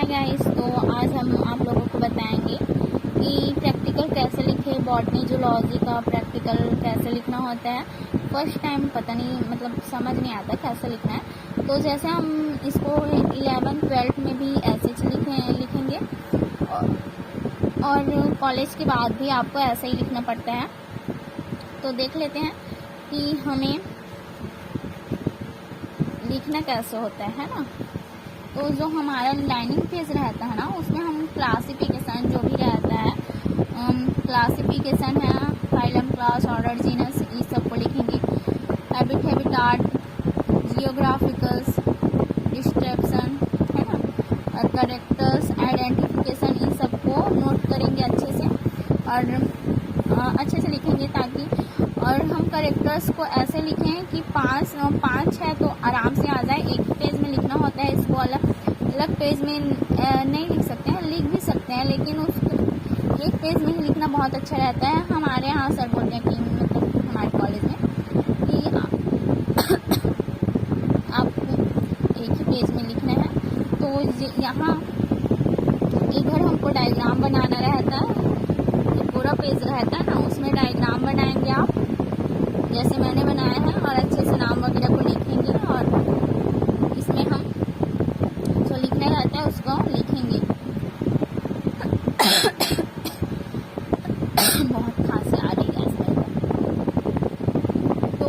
Hi guys, तो आज हम आप लोगों को बताएंगे कि प्रैक्टिकल कैसे लिखे। बॉटनी जूलॉजी का प्रैक्टिकल कैसे लिखना होता है। फर्स्ट टाइम पता नहीं, मतलब समझ नहीं आता कैसे लिखना है। तो जैसे हम इसको 11th 12th में भी ऐसे लिखेंगे और कॉलेज के बाद भी आपको ऐसे ही लिखना पड़ता है। तो देख लेते हैं कि हमें लिखना कैसे होता है ना। तो जो हमारा लाइनिंग पेज रहता है ना, उसमें हम क्लासिफिकेशन जो भी रहता है, क्लासिफिकेशन है, फाइलम, क्लास, ऑर्डर, जीनस, इस सबको लिखेंगे। हैबिटाट, जियोग्राफिकल्स, डिस्क्रिप्शन है ना, और करेक्टर्स, आइडेंटिफिकेशन, इन सबको नोट करेंगे अच्छे से और अच्छे से लिखेंगे ताकि। और हम करेक्टर्स को ऐसे लिखें कि पाँच है तो आराम से आ जाए। एक पेज में लिखना होता है, इसको अलग पेज में नहीं लिख सकते हैं, लिख भी सकते हैं, लेकिन उस एक पेज में ही लिखना बहुत अच्छा रहता है। हमारे यहाँ सर बोलते हैं कि मतलब हमारे कॉलेज में कि आपको एक ही पेज में लिखना है। तो यहाँ इधर हमको डायग्राम बनाना रहता है, जो पूरा पेज रहता है ना, उसमें डायग्राम बनाएंगे आप, जैसे मैंने बनाया है, और अच्छे से नाम वगैरह को लिखेंगे और इसमें हम जो लिखना रहता है उसको लिखेंगे। बहुत खांसी आ रही है ऐसे। तो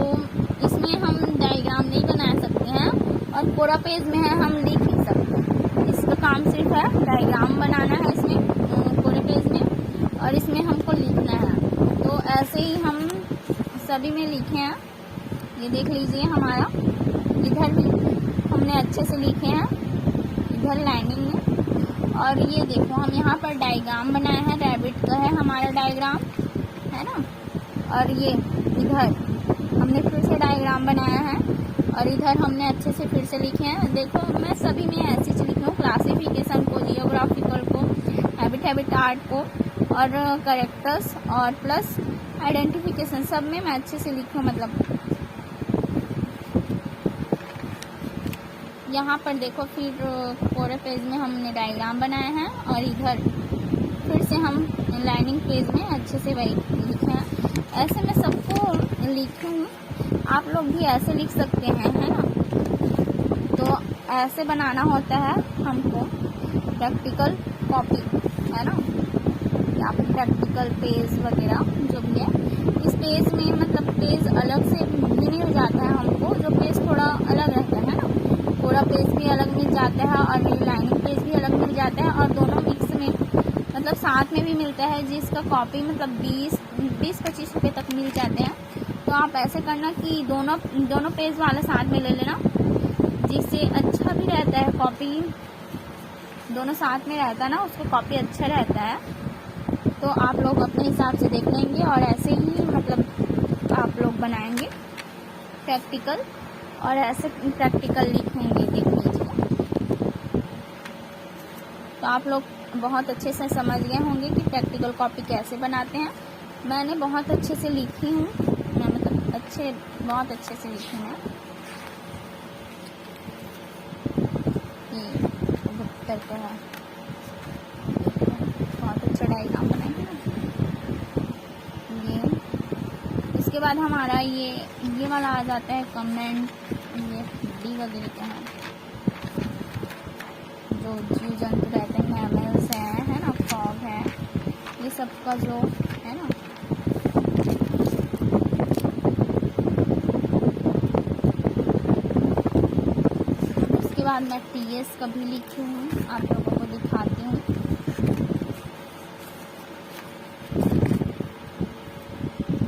इसमें हम डायग्राम नहीं बना सकते हैं और पूरा पेज में है हम लिख नहीं सकते। इसका काम सिर्फ है डायग्राम बनाना है इसमें पूरे पेज में, और इसमें हमको लिखना है। तो ऐसे ही हम सभी में लिखे हैं। ये देख लीजिए, हमारा इधर भी हमने अच्छे से लिखे हैं, इधर लाइनिंग में। और ये देखो, हम यहाँ पर डायग्राम बनाया है, रैबिट का है हमारा डायग्राम, है ना। और ये इधर हमने फिर से डायग्राम बनाया है और इधर हमने अच्छे से फिर से लिखे हैं। देखो, मैं सभी में ऐसे से लिखी हूँ, क्लासिफिकेशन को, जियोग्राफिकल को, हैबिटाट को, और करेक्टर्स और प्लस आइडेंटिफिकेशन, सब में मैं अच्छे से लिखूँ। मतलब यहाँ पर देखो, फिर पूरे पेज में हमने डायग्राम बनाया है और इधर फिर से हम लाइनिंग पेज में अच्छे से वही लिखे हैं। ऐसे मैं सबको लिखूँ, आप लोग भी ऐसे लिख सकते हैं, है ना। तो ऐसे बनाना होता है हमको प्रैक्टिकल कॉपी, है ना, या फिर प्रैक्टिकल पेज वगैरह जो भी है। इस पेज में मतलब पेज अलग से भी मिल जाता है हमको, जो पेज थोड़ा अलग रहता है ना, पूरा पेज भी अलग मिल जाता है और ये लाइनिंग पेज भी अलग मिल जाता है, और दोनों मिक्स में मतलब साथ में भी मिलता है, जिसका कॉपी मतलब 20-25 रुपये तक मिल जाते हैं। तो आप ऐसे करना कि दोनों पेज वाला साथ में ले लेना, जिससे अच्छा भी रहता है। कॉपी दोनों साथ में रहता है ना, उसको कॉपी अच्छा रहता है। तो आप लोग अपने हिसाब से देख लेंगे और ऐसे ही मतलब आप लोग बनाएंगे प्रैक्टिकल और ऐसे प्रैक्टिकल लिखेंगे, देख लीजिए। तो आप लोग बहुत अच्छे से समझ गए होंगे कि प्रैक्टिकल कॉपी कैसे बनाते हैं। मैंने बहुत अच्छे से लिखी हूँ, मैं मतलब बहुत अच्छे से लिखी हूँ। ये करते हैं, बहुत अच्छा डायग्राम बनाएंगे ना। ये इसके बाद हमारा ये वाला आ जाता है कमेंट, ये डी वगैरह का है, जो जीव जंतु रहते हैं, मैमल्स है ना, फ्रॉग है, ये सब का जो है ना। उसके बाद मैं टीएस का भी लिखी हूँ, आप लोगों को दिखाती हूँ।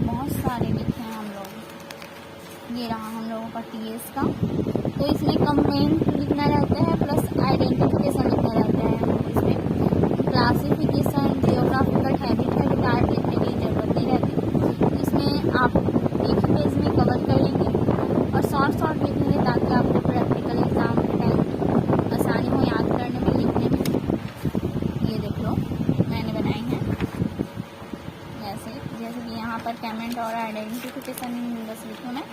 बहुत सारे लिखे हैं हम लोग। ये रहा हम लोगों का टीएस का। तो इसमें कमेंट लिखना रहता है प्लस आइडेंटिफिकेशन लिखना रहता है। इसमें क्लासिफिकेशन, जियोग्राफिकल, हैबिटाट लिखने की ज़रूरत नहीं रहती। इसमें आप एक ही पेज में कवर कर लेंगे और शॉर्ट लिखेंगे ताकि आपको प्रैक्टिकल एग्जाम के टाइम आसानी हो याद करने में, लिखने में। ये देख लो, मैंने बनाई है जैसे कि यहाँ पर कमेंट और आइडेंटिफिकेशन बस लिखूँ मैं,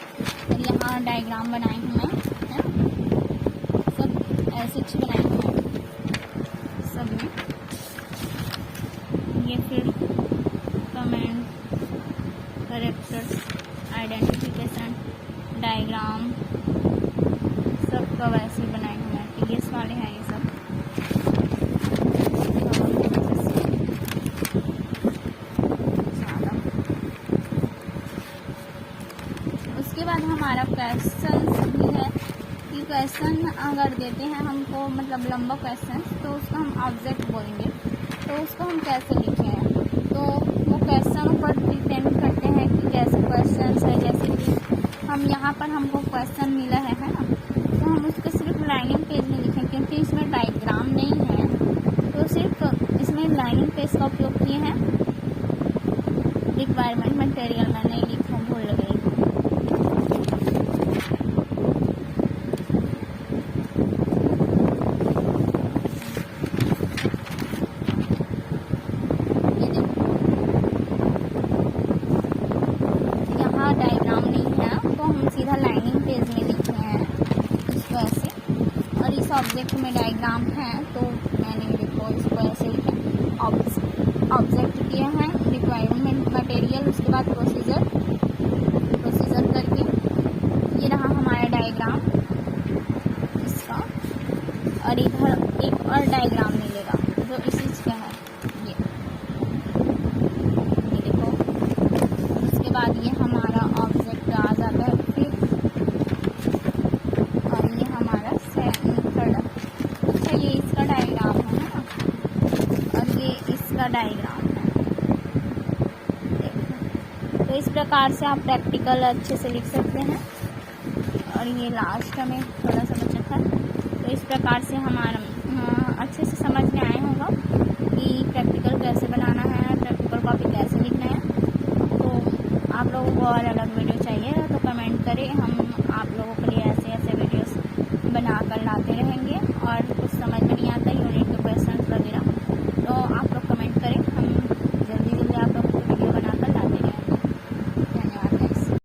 और यहाँ डायग्राम बनाई हूँ मैं, है सब ऐसे अच्छी बनाई हूँ। क्वेश्चन अगर देते हैं हमको, मतलब लंबा क्वेश्चन, तो उसको हम ऑब्जेक्ट बोलेंगे। तो उसको हम कैसे लिखें, तो वो क्वेश्चन पर डिपेंड करते हैं कि कैसे क्वेश्चन है। जैसे कि हम यहाँ पर हमको क्वेश्चन मिला है ना, तो हम उसको सिर्फ लाइनिंग पेज में लिखें, क्योंकि इसमें डायग्राम नहीं है, तो सिर्फ इसमें लाइनिंग पेज का उपयोग किए हैं। रिक्वायरमेंट मटेरियल में नहीं लिखा, भूल गई। यहाँ डायग्राम नहीं है, तो हम सीधा लाइनिंग पेज में लिखे हैं इसको ऐसे। और इस ऑब्जेक्ट में डायग्राम है, तो मैंने देखो इसको ऐसे लिखा, ऑब्जेक्ट किए हैं, रिक्वायरमेंट मटेरियल, उसके बाद प्रोसीजर करके ये रहा हमारा डायग्राम इसका। और इधर एक और डायग्राम मिलेगा जो इस चीज़ का है, ये देखो। उसके बाद ये हमारा ऑब्जेक्ट आ जाता है फिर, और ये हमारा थर्ड। अच्छा, ये इसका डायग्राम है ना, और ये इसका डायग्राम है। तो इस प्रकार से आप प्रैक्टिकल अच्छे से लिख सकते हैं। और ये लास्ट में थोड़ा सा बचा था, तो इस प्रकार से हमारा